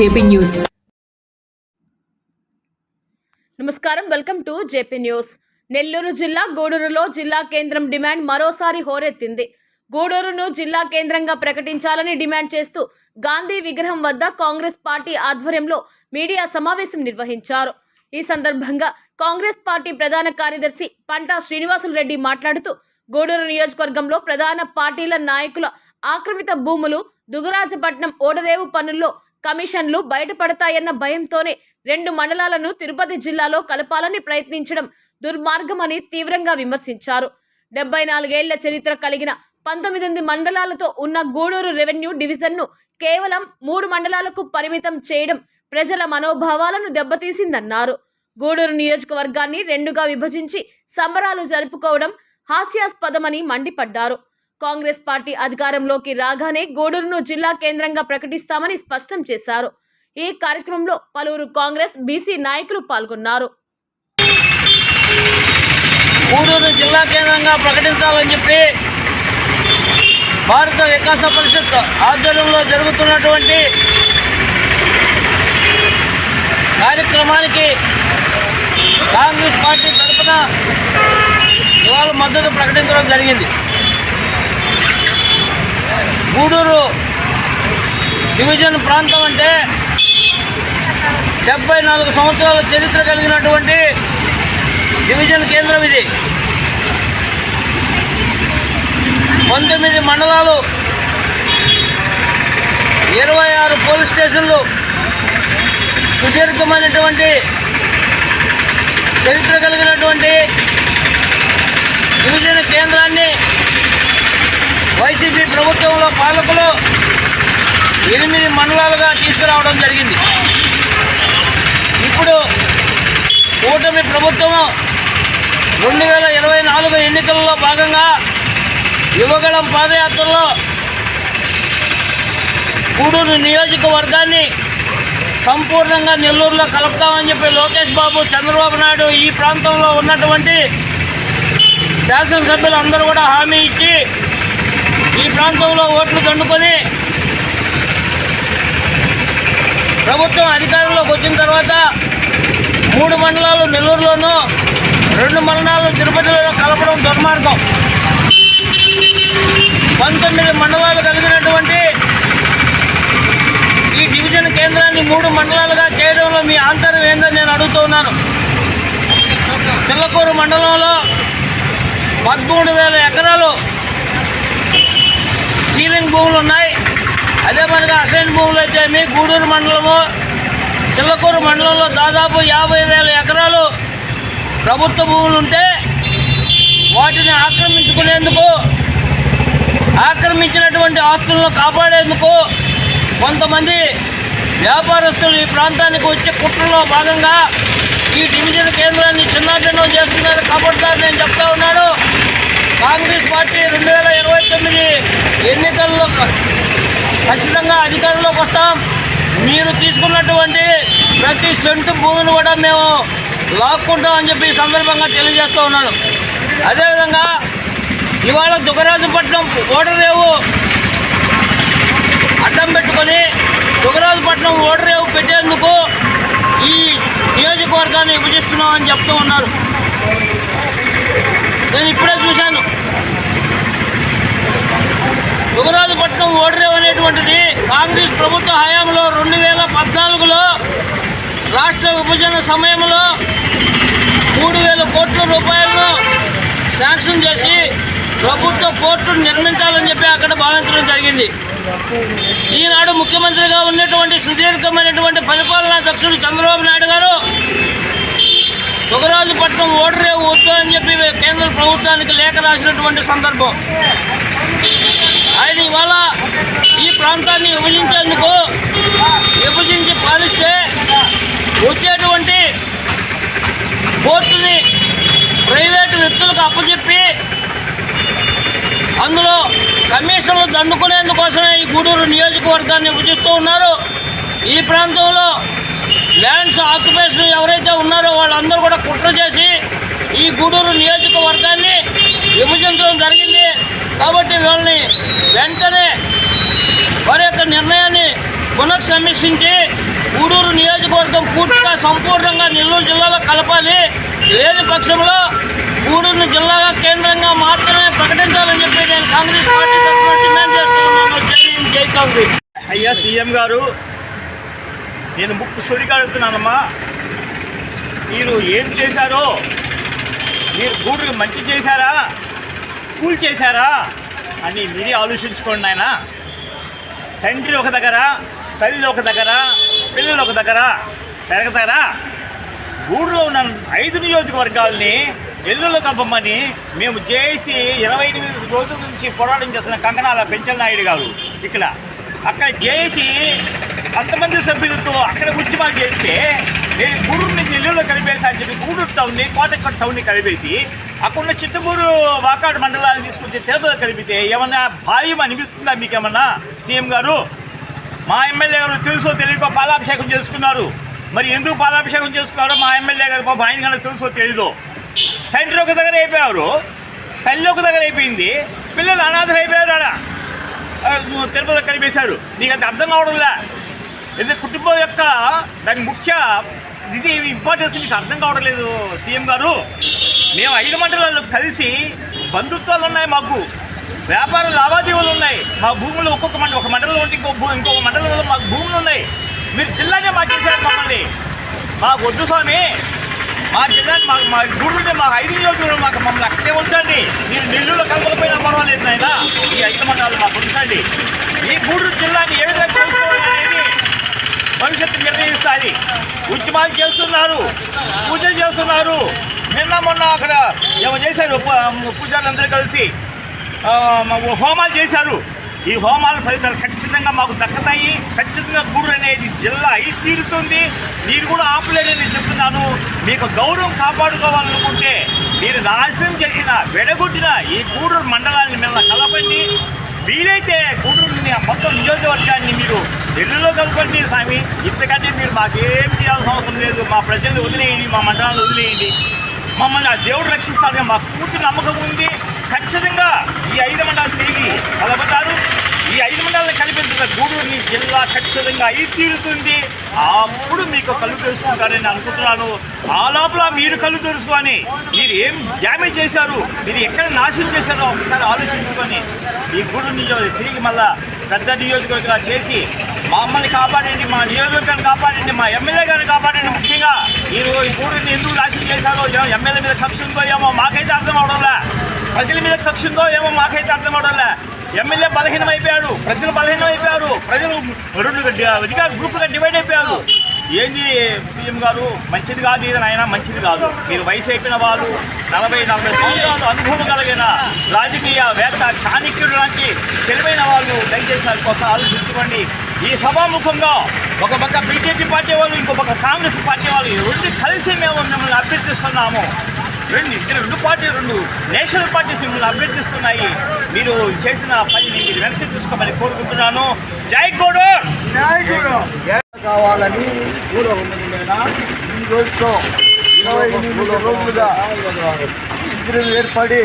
JP news. నమస్కారం, welcome to JP news. Nellore జిల్లా గూడూరులో జిల్లా కేంద్రం డిమాండ్ మరోసారి హోరెత్తింది. గూడూరును జిల్లా కేంద్రంగా ప్రకటించాలని డిమాండ్ చేస్తూ గాంధీ విగ్రహం వద్ద కాంగ్రెస్ పార్టీ ఆధ్వర్యంలో మీడియా సమావేశం నిర్వహించారు. ఈ సందర్భంగా కాంగ్రెస్ పార్టీ ప్రధాన కార్యదర్శి పంటా శ్రీనివాసులు రెడ్డి మాట్లాడుతూ గూడూరు నియోజకవర్గంలో ప్రధాన పార్టీల నాయకుల ఆక్రమిత భూములు, దుగరాజపట్నం ఓడరేవు పనుల్లో కమిషన్లు బయటపడతాయన్న భయంతోనే 2 మండలాలను తిరుపతి జిల్లాలో కలపాలని ప్రయత్నించడం దుర్మార్గమని తీవ్రంగా విమర్శించారు. 74 ఏళ్ల చరిత్ర కలిగిన 19 మండలాలతో ఉన్న గూడూరు రెవెన్యూ డివిజన్ను కేవలం 3 మండలాలకు పరిమితం చేయడం ప్రజల మనోభావాలను దెబ్బతీసిందన్నారు. గూడూరు నియోజకవర్గాన్ని 2గా విభజించి సంబరాలు జరుపుకోవడం హాస్యాస్పదమని మండిపడ్డారు. కాంగ్రెస్ పార్టీ అధికారంలోకి రాగానే గూడూరును జిల్లా కేంద్రంగా ప్రకటిస్తామని స్పష్టం చేశారు. ఈ కార్యక్రమంలో పలువురు కాంగ్రెస్, బీసీ నాయకులు పాల్గొన్నారు. గూడూరు జిల్లా కేంద్రంగా ప్రకటించాలని చెప్పి భారత వికాస పరిషత్ ఆధ్వర్యంలో జరుగుతున్నటువంటి కార్యక్రమానికి కాంగ్రెస్ పార్టీ తరఫున ఇవాళ మద్దతు ప్రకటించడం జరిగింది. గూడూరు డివిజన్ ప్రాంతం అంటే 74 సంవత్సరాల చరిత్ర కలిగినటువంటి డివిజన్ కేంద్రం ఇది. 19 మండలాలు, 26 పోలీస్ స్టేషన్లు, సుదీర్ఘమైనటువంటి చరిత్ర కలిగినటువంటి డివిజన్ కేంద్రాన్ని వైసీపీ ప్రభుత్వంలో పాలకులు 8 మండలాలుగా తీసుకురావడం జరిగింది. ఇప్పుడు కూటమి ప్రభుత్వం 2024 ఎన్నికల్లో భాగంగా యువగళం పాదయాత్రలో గూడూరు నియోజకవర్గాన్ని సంపూర్ణంగా నెల్లూరులో కలుపుతామని చెప్పి లోకేష్ బాబు, చంద్రబాబు నాయుడు ఈ ప్రాంతంలో ఉన్నటువంటి శాసనసభ్యులందరూ కూడా హామీ ఇచ్చి ఈ ప్రాంతంలో ఓట్లు దండుకొని ప్రభుత్వం అధికారంలోకి వచ్చిన తర్వాత 3 మండలాలు నెల్లూరులోనూ 2 మండలాలు తిరుపతిలో కలపడం దుర్మార్గం. 19 మండలాలు కలిగినటువంటి ఈ డివిజన్ కేంద్రాన్ని 3 మండలాలుగా చేయడంలో మీ ఆంతర్యం ఏందని నేను అడుగుతూ ఉన్నాను. చిల్లకూరు మండలంలో 13,000 ఎకరాలు సీలింగ్ భూములు ఉన్నాయి. అదే మనగా అసైన్ భూములు అయితే మీ గూడూరు మండలము, చిల్లకూరు మండలంలో దాదాపు 50,000 ఎకరాలు ప్రభుత్వ భూములు ఉంటే వాటిని ఆక్రమించుకునేందుకు, ఆక్రమించినటువంటి ఆస్తులను కాపాడేందుకు కొంతమంది వ్యాపారస్తులు ఈ ప్రాంతానికి వచ్చే కుట్రలో భాగంగా ఈ డివిజన్ కేంద్రాన్ని చిన్నాభిన్నం చేస్తున్నారు. కాబట్టి నేను చెప్తా ఉన్నాను, కాంగ్రెస్ పార్టీ 2029 ఎన్నికల్లో ఖచ్చితంగా అధికారంలోకి వస్తాం. మీరు తీసుకున్నటువంటి ప్రతి సెంటు భూమిని కూడా మేము లాక్కుంటామని చెప్పి ఈ సందర్భంగా తెలియజేస్తూ ఉన్నాను. అదేవిధంగా ఇవాళ దుగరాజపట్నం ఓడరేవు అడ్డం పెట్టుకొని దుగరాజపట్నం ఓడరేవు పెట్టేందుకు ఈ నియోజకవర్గాన్ని విభజిస్తున్నామని చెప్తూ ఉన్నారు. నేను ఇప్పుడే చూశాను, దుగరాజపట్నం ఓడరేవు అనేటువంటిది కాంగ్రెస్ ప్రభుత్వ హయాంలో 2014లో రాష్ట్ర విభజన సమయంలో 3,000 కోట్ల రూపాయలను శాంక్షన్ చేసి ప్రభుత్వ పోర్టును నిర్మించాలని చెప్పి అక్కడ భావించడం జరిగింది. ఈనాడు ముఖ్యమంత్రిగా ఉన్నటువంటి సుదీర్ఘమైనటువంటి పరిపాలనా దక్షుడు చంద్రబాబు నాయుడు గారు దుగరాజపట్నం ఓడరేవు వద్దు అని చెప్పి కేంద్ర ప్రభుత్వానికి లేఖ రాసినటువంటి సందర్భం. ఆయన ఇవాళ ఈ ప్రాంతాన్ని విభజించేందుకు, విభజించి పాలిస్తే వచ్చేటువంటి పోర్టుని ప్రైవేటు వ్యక్తులకు అప్పచెప్పి అందులో కమిషన్లు దండుకునేందుకోసమే ఈ గూడూరు నియోజకవర్గాన్ని విభజిస్తూ ఉన్నారు. ఈ ప్రాంతంలో ల్యాండ్స్ ఆక్యుపేషన్ ఎవరైతే ఉన్నారో వాళ్ళందరూ కూడా కుట్ర చేసి ఈ గూడూరు నియోజకవర్గాన్ని విభజించడం జరిగింది. కాబట్టి వాళ్ళని వెంటనే వారి యొక్క నిర్ణయాన్ని పునఃసమీక్షించి గూడూరు నియోజకవర్గం పూర్తిగా సంపూర్ణంగా నెల్లూరు జిల్లాలో కలపాలి. లేని పక్షంలో గూడూరుని జిల్లాగా కేంద్రంగా మాత్రమే ప్రకటించాలని చెప్పి నేను కాంగ్రెస్ పార్టీ తరఫున డిమాండ్ చేస్తూ ఉన్నాను. జై హింద్, జై కాంగ్రెస్. అయ్యా సీఎం గారు, నేను ముక్కు సూరిగా అడుగుతున్నానమ్మా. మీరు ఏం చేశారో, మీరు గూడూరుకి మంచి చేశారా, కూల్ చేశారా అని మీరే ఆలోచించుకోండి నాయన. తండ్రి ఒక దగ్గర, తల్లి ఒక దగ్గర, పిల్లలు ఒక దగ్గర పెరగతారా? గూడూరులో ఉన్న 5 నియోజకవర్గాలని ఎల్లులో కలపమని మేము చేసి 28 రోజుల నుంచి పోరాటం చేస్తున్న కంకణాల పెంచల నాయుడు గారు అక్కడ చేసి అంతమంది సభ్యులతో అక్కడ ఉద్యమాలు చేస్తే నేను గూడూరుని నెల్లూరులో కలిపేసి అని చెప్పి గూడూరు టౌన్ని, కోటక్కడ్ టౌన్ని కలిపేసి అక్కడున్న చిత్తూరు వాకాడు మండలాన్ని తీసుకొచ్చి తిరుపతి కలిపితే ఏమన్నా భావ్యం అనిపిస్తుందా మీకేమన్నా సీఎం గారు? మా ఎమ్మెల్యే గారు తెలుసో తెలియకో పాలాభిషేకం చేసుకున్నారు. మరి ఎందుకు పాలాభిషేకం చేసుకున్నారో మా ఎమ్మెల్యే గారు పాప ఆయన కన్నా తెలుసో తెలీదు. తండ్రి ఒక దగ్గర అయిపోయారు, తల్లి ఒక దగ్గర అయిపోయింది, పిల్లలు అనాథలు అయిపోయారు. ఆడ తిరుపతి కలిపేశారు. నీకు అది అర్థం కావడంలే. ఇది కుటుంబం యొక్క దాని ముఖ్య ఇది ఇంపార్టెన్స్ మీకు అర్థం కావడం లేదు సీఎం గారు. మేము 5 మండలాల్లో కలిసి బంధుత్వాలు ఉన్నాయి, మాకు వ్యాపార లావాదేవీలు ఉన్నాయి, మా భూములు ఒక్కొక్క ఒక మండలంలో ఉంటే ఇంకొక మండలంలో మాకు భూములు ఉన్నాయి. మీరు జిల్లానే మార్చేశారు మమ్మల్ని. మాకు వద్దు స్వామి, మా జిల్లాని మా గూడూరుంటే మాకు 5 నియోజకవర్గాలు మాకు మమ్మల్ని అక్కడే ఉంచండి. మీరు నెల్లూరులో కలపకపోయినా పర్వాలేదు నాయన, ఈ 5 మండలాలు మాకు ఉంచండి. ఈ గూడూరు జిల్లాని ఏ విధంగా చేసుకోవాలనేది భవిష్యత్తు నిర్ణయిస్తుంది. ఉద్యమాలు చేస్తున్నారు, పూజలు చేస్తున్నారు. నిన్న మొన్న అక్కడ ఏమో చేశారు, పూజారులందరూ కలిసి హోమాలు చేశారు. ఈ హోమాల ఫలితాలు ఖచ్చితంగా మాకు దక్కుతాయి. ఖచ్చితంగా గూడూరు అనేది జిల్లా అయి తీరుతుంది. మీరు కూడా ఆపలేదని చెప్తున్నాను. మీకు గౌరవం కాపాడుకోవాలనుకుంటే మీరు నాశనం చేసిన, వెడగొట్టిన ఈ గూడూరు మండలాన్ని మిమ్మల్ని కలపండి. వీలైతే గూడూరుని మొత్తం నియోజకవర్గాన్ని మీరు నెల్లూరులో కలపండి స్వామి. ఇంతకంటే మీరు మాకేం చేయాల్సిన అవసరం లేదు. మా ప్రజల్ని వదిలేయండి, మా మండలాన్ని వదిలేయండి. మమ్మల్ని ఆ దేవుడు రక్షిస్తాడని మాకు పూర్తి నమ్మకం ఉంది. ఖచ్చితంగా ఈ 5 మండలాలు తిరిగి కలపతారు. ఈ 5 మండలాలను కలిపేందుకు గూడూరుని జిల్లా ఖచ్చితంగా అయి తీరుతుంది. అప్పుడు మీకు కళ్ళు తెలుసుకుంటారని అనుకుంటున్నాను. ఆ లోపల మీరు కళ్ళు తెలుసుకొని మీరు ఏం డ్యామేజ్ చేశారు, మీరు ఎక్కడ నాశనం చేశారో ఒకసారి ఆలోచించుకొని ఈ గూడూరు తిరిగి మళ్ళా పెద్ద నియోజకవర్గంగా చేసి మమ్మల్ని కాపాడండి, మా నియోజకవర్గాన్ని కాపాడండి, మా ఎమ్మెల్యే గారిని కాపాడండి. ముఖ్యంగా ఈ గూడూరుని ఎందుకు నాశనం చేశారో, ఎమ్మెల్యే మీద కక్ష ఉందో ఏమో మాకైతే అర్థం అవడంలే, ప్రజల మీద కక్ష ఉందో ఏమో మాకైతే అర్థం అవడంలే. ఎమ్మెల్యే బలహీనం అయిపోయాడు, ప్రజలు బలహీనం అయిపోయారు, ప్రజలు 2 అధికార గ్రూపులుగా డివైడ్ అయిపోయారు. ఏంది సీఎం గారు, మంచిది కాదు ఇది నాయన, మంచిది కాదు. మీరు వయసు అయిపోయిన వాళ్ళు, 40-40 సంవత్సరాలు అనుభవం కలిగిన రాజకీయ వేత్త, చాణక్యుడు లాంటి తెలివైన వాళ్ళు దయచేసి దాని కోసం ఆలోచించుకోండి. ఈ సభాముఖంగా ఒక పక్క బీజేపీ పార్టీ వాళ్ళు, ఇంకో పక్క కాంగ్రెస్ పార్టీ వాళ్ళు 2 కలిసి మేము మిమ్మల్ని అభ్యర్థిస్తున్నాము. 2 నేషనల్ పార్టీస్ మిమ్మల్ని అభ్యర్థిస్తున్నాయి. మీరు చేసిన పనిని మీరు వెనక్కి తీసుకోమని కోరుకుంటున్నాను. జై గూడూరు, జై గూడూరు కావాలని ఈ రోజుతో 28 రోజులుగా శిబిరం ఏర్పడి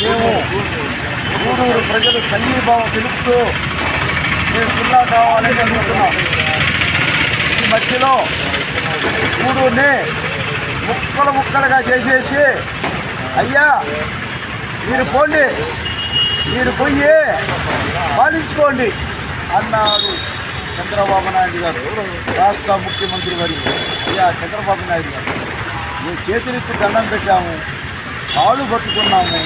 మేము గూడూరు ప్రజలు సంఘీభావం తెలుపుతూ మేము జిల్లా కావాలని అనుకుంటున్నాం. ఈ మధ్యలో గూడూరుని ముక్కలుగా చేసేసి అయ్యా మీరు పోండి, మీరు పోయి పాలించుకోండి అన్నాడు చంద్రబాబు నాయుడు గారు, రాష్ట్ర ముఖ్యమంత్రి గారు. అయ్యా చంద్రబాబు నాయుడు గారు, మేము చేతులెత్తి దండం పెట్టాము, కాళ్ళు పట్టుకున్నాము,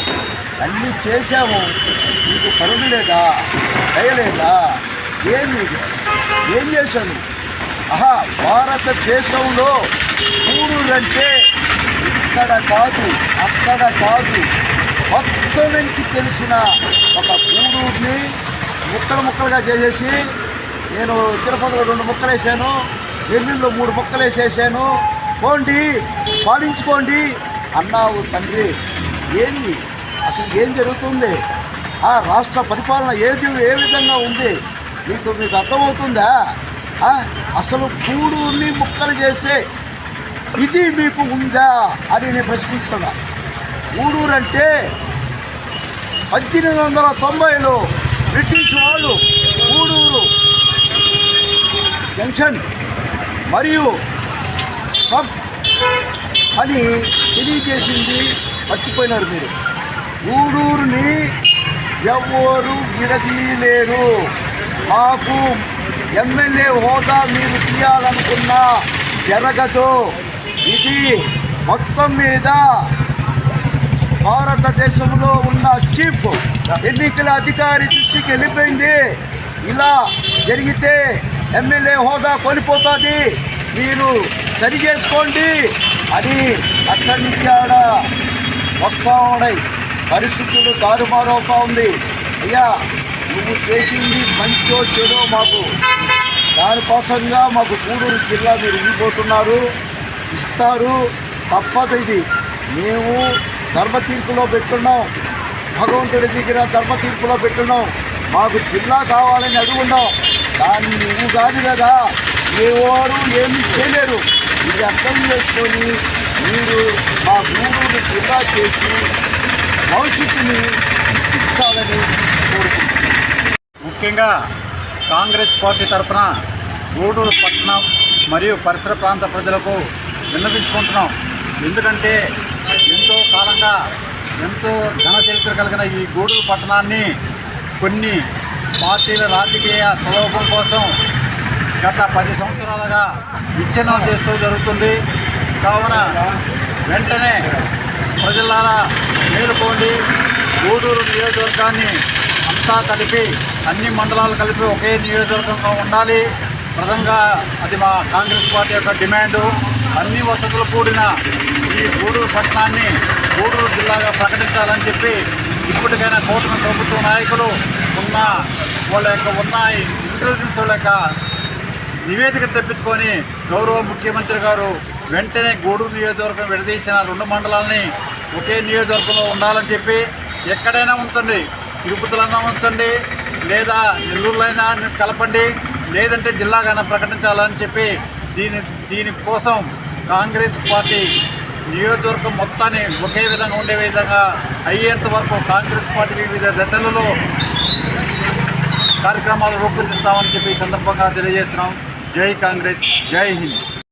అన్నీ చేశాము, మీకు కరుణ లేదా, దయలేదా, ఏం చేశాను? భారతదేశంలో గూడూరు అంటే ఇక్కడ కాదు, అక్కడ కాదు, మొత్తం నుంచి తెలిసిన ఒక గూడూరుని ముక్కలుగా చేసేసి నేను తిరుపతిలో 2 ముక్కలు వేసాను, నెల్లూరులో 3 ముక్కలు వేసేసాను, పోండి పాలించుకోండి అన్నావు తండ్రి. ఏంది అసలు ఏం జరుగుతుంది? ఆ రాష్ట్ర పరిపాలన ఏ విధంగా ఉంది మీకు అర్థమవుతుందా? అసలు గూడూరుని ముక్కలు చేస్తే ఇది మీకు ఉందా అని నేను ప్రశ్నిస్తున్నా. గూడూరు అంటే 1890లో బ్రిటిష్ వాళ్ళు గూడూరు జంక్షన్ డివిజన్ మరియు సబ్ అని తెలియజేసింది మర్చిపోయినారు మీరు. గూడూరుని ఎవరు విడదీయలేరు. మాకు ఎమ్మెల్యే హోదా మీరు తీయాలనుకున్నా జరగదు. ఇది మొత్తం మీద భారతదేశంలో ఉన్న చీఫ్ ఎన్నికల అధికారి దృష్టికి వెళ్ళిపోయింది. ఇలా జరిగితే ఎమ్మెల్యే హోదా కోల్పోతుంది, మీరు సరి చేసుకోండి అని అక్కడి నుంచి ఆడ వస్తూ ఉన్నాయి. పరిస్థితులు తారుమారవుతూ ఉంది. అయ్యా నువ్వు చేసింది మంచో చెడో మాకు దానికోసంగా మాకు గూడూరు జిల్లా మీరు ఇవ్వబోతున్నారు, ఇస్తారు, తప్పదు. ఇది మేము ధర్మ తీర్పులో పెట్టున్నాం, భగవంతుడి దగ్గర ధర్మ తీర్పులో పెట్టున్నాం. మాకు జిల్లా కావాలని అడుగున్నాం. దాన్ని నువ్వు కాదు కదా, ఎవరు ఏమీ చేయలేరు. ఇది అర్థం చేసుకొని మీరు మా గూడూరు జిల్లా చేసి భవిష్యత్తుని ఇచ్చాలని కోరుకుంటున్నాను. ముఖ్యంగా కాంగ్రెస్ పార్టీ తరఫున గూడూరు పట్టణం మరియు పరిసర ప్రాంత ప్రజలకు విన్నవించుకుంటున్నాం. ఎందుకంటే ఎంతో కాలంగా ఎంతో ఘన చరిత్ర కలిగిన ఈ గూడూరు పట్టణాన్ని కొన్ని పార్టీల రాజకీయ స్వలోపం కోసం గత 10 సంవత్సరాలుగా విచ్ఛిన్నం చేస్తూ జరుగుతుంది. కావున వెంటనే ప్రజలారా మేలుకోండి. గూడూరు నియోజకవర్గాన్ని అంతా కలిపి అన్ని మండలాలు కలిపి ఒకే నియోజకవర్గంగా ఉండాలి. ప్రధానంగా అది మా కాంగ్రెస్ పార్టీ యొక్క డిమాండు. అన్ని వసతులు కూడిన ఈ గూడూరు పట్టణాన్ని గూడూరు జిల్లాగా ప్రకటించాలని చెప్పి ఇప్పటికైనా కూటమి ప్రభుత్వ నాయకులు వాళ్ళ ఇంటెలిజెన్స్ వాళ్ళ యొక్క నివేదిక తెప్పించుకొని గౌరవ ముఖ్యమంత్రి గారు వెంటనే గూడూరు నియోజకవర్గం విడదీసిన 2 మండలాలని ఒకే నియోజకవర్గంలో ఉండాలని చెప్పి ఎక్కడైనా ఉంచండి, తిరుపతిలోనే ఉంచండి, లేదా నెల్లూరులో అయినా కలపండి, లేదంటే జిల్లాగానే ప్రకటించాలని చెప్పి దీనికోసం కాంగ్రెస్ పార్టీ నియోజకవర్గం మొత్తాన్ని ఒకే విధంగా ఉండే విధంగా అయ్యేంత వరకు కాంగ్రెస్ పార్టీ వివిధ దశలలో కార్యక్రమాలు రూపొందిస్తామని చెప్పి ఈ సందర్భంగా తెలియజేస్తున్నాం. జై కాంగ్రెస్, జై హింద్.